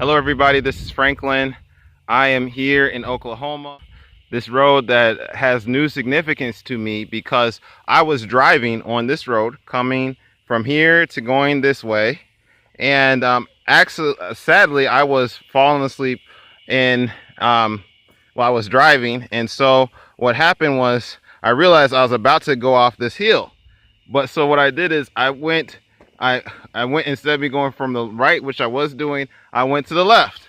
Hello everybody, this is Franklin. I am here in Oklahoma. This road that has new significance to me because I was driving on this road coming from here to going this way, and actually sadly I was falling asleep in while I was driving, and so what happened was I realized I was about to go off this hill. But so what I did is I went instead of me going from the right, which I was doing, I went to the left.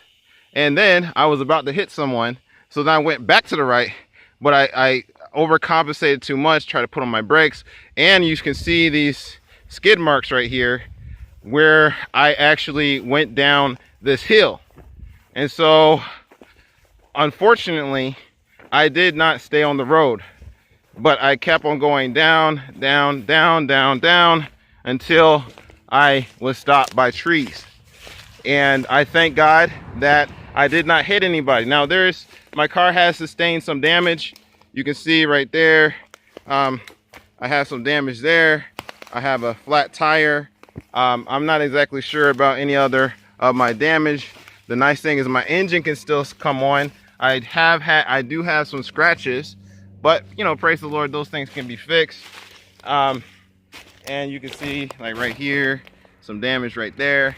And then I was about to hit someone. So then I went back to the right, but I overcompensated too much, tried to put on my brakes. And you can see these skid marks right here where I actually went down this hill. And so unfortunately, I did not stay on the road, but I kept on going down, down, down, down, down until I was stopped by trees. And I thank God that I did not hit anybody. Now my car has sustained some damage. You can see right there, I have some damage there. I have a flat tire. I'm not exactly sure about any other of my damage. The nice thing is my engine can still come on. I do have some scratches, but you know, praise the Lord, those things can be fixed. And you can see like right here, some damage right there,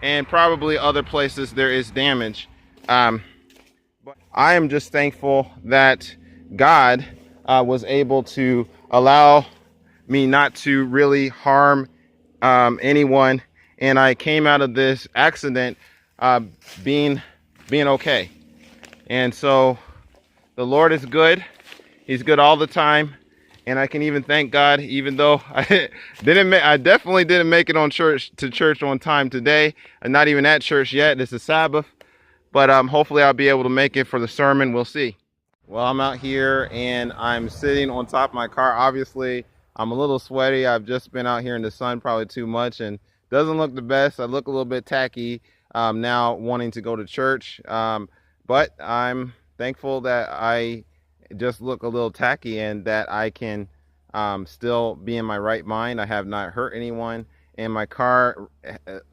and probably other places there is damage. But I am just thankful that God was able to allow me not to really harm anyone, and I came out of this accident being okay. And so the Lord is good. He's good all the time. And I can even thank God, even though I definitely didn't make it to church on time today. I'm not even at church yet. It's a Sabbath, but hopefully I'll be able to make it for the sermon. We'll see. Well, I'm out here and I'm sitting on top of my car. Obviously, I'm a little sweaty. I've just been out here in the sun probably too much and doesn't look the best. I look a little bit tacky now, wanting to go to church, but I'm thankful that I just look a little tacky and that I can still be in my right mind. I have not hurt anyone, and my car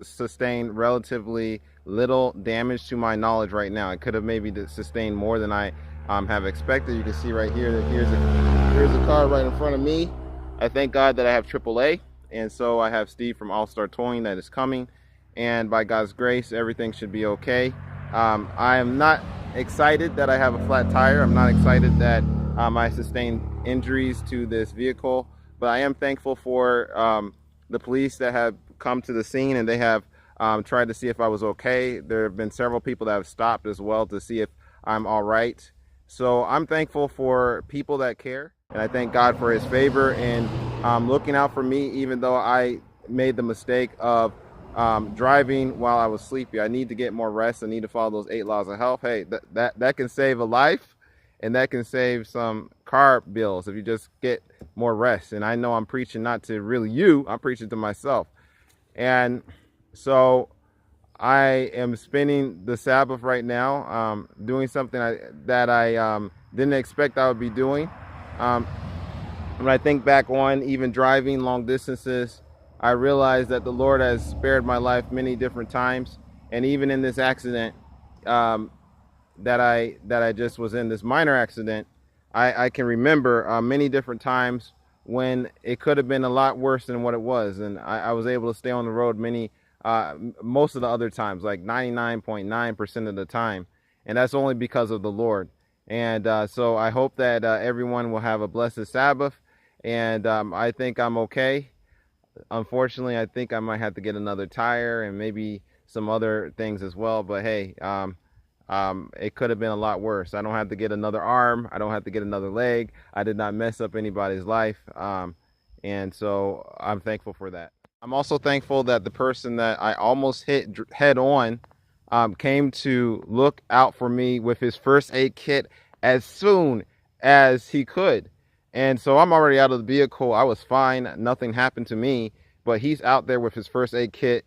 sustained relatively little damage to my knowledge right now. It could have maybe sustained more than I have expected. You can see right here that here's a car right in front of me. I thank God that I have AAA, and so I have Steve from All Star Towing that is coming, and by God's grace everything should be okay. I am not excited that I have a flat tire. I'm not excited that I sustained injuries to this vehicle, but I am thankful for the police that have come to the scene, and they have tried to see if I was okay. There have been several people that have stopped as well to see if I'm all right. So I'm thankful for people that care, and I thank God for his favor and looking out for me, even though I made the mistake of driving while I was sleepy. I need to get more rest. I need to follow those 8 laws of health. Hey, that can save a life, and that can save some car bills if you just get more rest. And I know I'm preaching not to really you, I'm preaching to myself. And so I am spending the Sabbath right now, doing something that I didn't expect I would be doing. When I think back on even driving long distances, I realized that the Lord has spared my life many different times, and even in this accident that I just was in, this minor accident, I can remember many different times when it could have been a lot worse than what it was, and I was able to stay on the road most of the other times, like 99.9% of the time, and that's only because of the Lord. And so I hope that everyone will have a blessed Sabbath, and I think I'm okay. Unfortunately, I think I might have to get another tire and maybe some other things as well. But hey, it could have been a lot worse. I don't have to get another arm. I don't have to get another leg. I did not mess up anybody's life. And so I'm thankful for that. I'm also thankful that the person that I almost hit head on came to look out for me with his first aid kit as soon as he could. And so I'm already out of the vehicle. I was fine. Nothing happened to me, but he's out there with his first aid kit.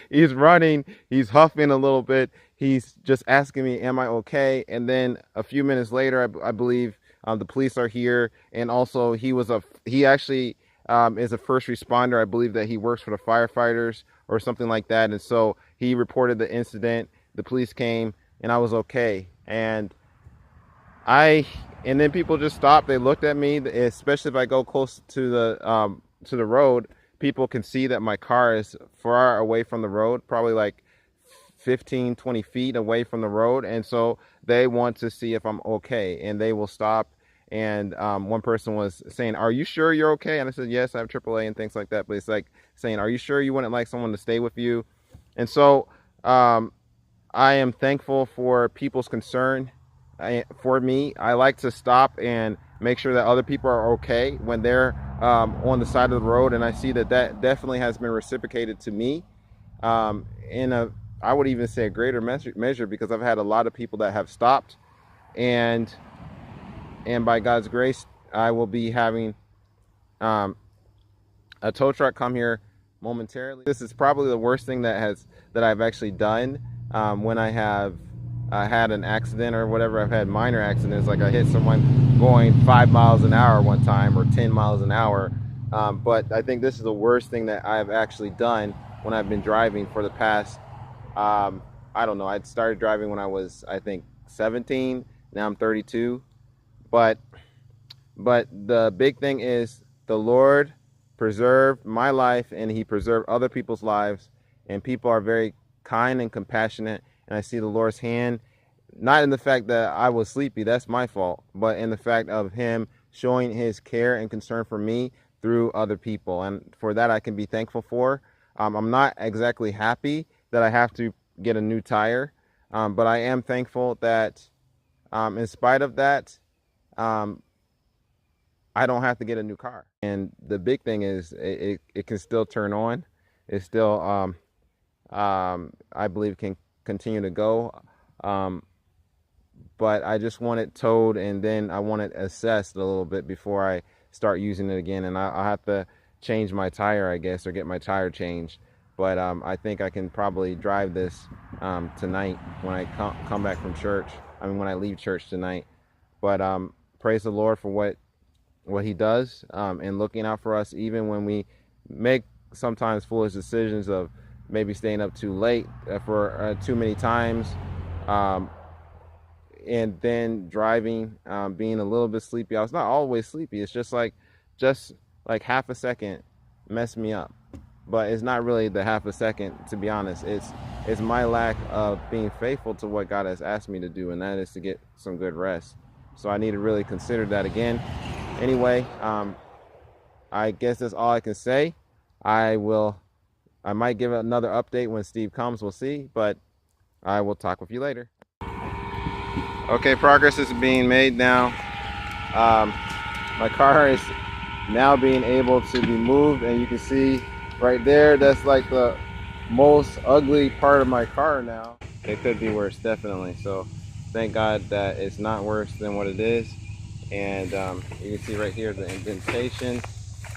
He's running. He's huffing a little bit. He's just asking me, am I okay? And then a few minutes later, I believe the police are here. And also he actually is a first responder. I believe that he works for the firefighters or something like that. And so he reported the incident the police came and I was okay. And then people just stopped. They looked at me, especially if I go close to the road. People can see that my car is far away from the road, probably like 15-20 feet away from the road, and so they want to see if I'm okay, and they will stop. And one person was saying, "Are you sure you're okay?" And I said, "Yes, I have AAA and things like that." But it's like saying, "Are you sure you wouldn't like someone to stay with you?" And so I am thankful for people's concern for me. I like to stop and make sure that other people are okay when they're on the side of the road, and I see that that definitely has been reciprocated to me in a, I would even say, a greater measure, because I've had a lot of people that have stopped, and by God's grace, I will be having a tow truck come here momentarily. This is probably the worst thing that I've actually done when I have had an accident or whatever. I've had minor accidents, like I hit someone going 5 miles an hour one time, or 10 miles an hour. But I think this is the worst thing that I've actually done when I've been driving for the past, I don't know, I started driving when I was, I think, 17. Now I'm 32. But the big thing is the Lord preserved my life, and he preserved other people's lives, and people are very kind and compassionate. And I see the Lord's hand, not in the fact that I was sleepy, that's my fault, but in the fact of him showing his care and concern for me through other people. And for that, I can be thankful for. I'm not exactly happy that I have to get a new tire, but I am thankful that in spite of that, I don't have to get a new car. And the big thing is it can still turn on. It still, I believe, can continue to go. But I just want it towed, and then I want it assessed a little bit before I start using it again. And I'll have to change my tire, I guess, or get my tire changed. But I think I can probably drive this tonight when I come back from church. I mean, when I leave church tonight. But praise the Lord for what he does, and looking out for us even when we make sometimes foolish decisions of maybe staying up too late for too many times, and then driving, being a little bit sleepy. I was not always sleepy. It's just like half a second messed me up. But it's not really the half a second, to be honest. It's my lack of being faithful to what God has asked me to do, and that is to get some good rest. So I need to really consider that again. Anyway, I guess that's all I can say. I might give another update when Steve comes, we'll see, but I will talk with you later. Okay, progress is being made now. My car is now being able to be moved, and you can see right there, that's like the most ugly part of my car now. It could be worse, definitely. So thank God that it's not worse than what it is. And you can see right here the indentation.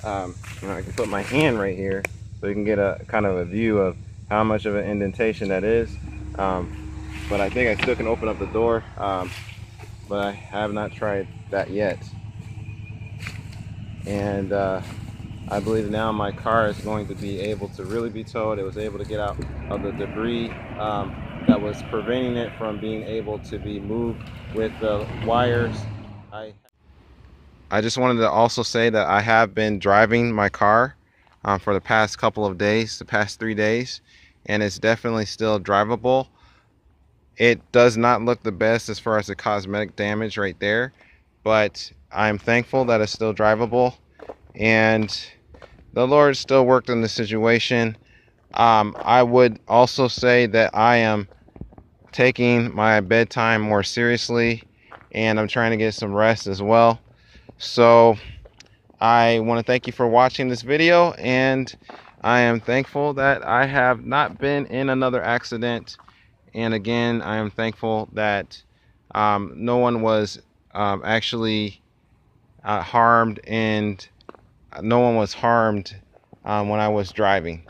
I can put my hand right here so you can get a kind of a view of how much of an indentation that is. But I think I still can open up the door, but I have not tried that yet. And I believe now my car is going to be able to really be towed. It was able to get out of the debris that was preventing it from being able to be moved with the wires. I just wanted to also say that I have been driving my car for the past couple of days, the past 3 days, and it's definitely still drivable. It does not look the best as far as the cosmetic damage right there, but I'm thankful that it's still drivable, and the Lord still worked in the situation. I would also say that I am taking my bedtime more seriously, and I'm trying to get some rest as well. So I want to thank you for watching this video, and I am thankful that I have not been in another accident. And again, I am thankful that no one was actually harmed, and no one was harmed when I was driving.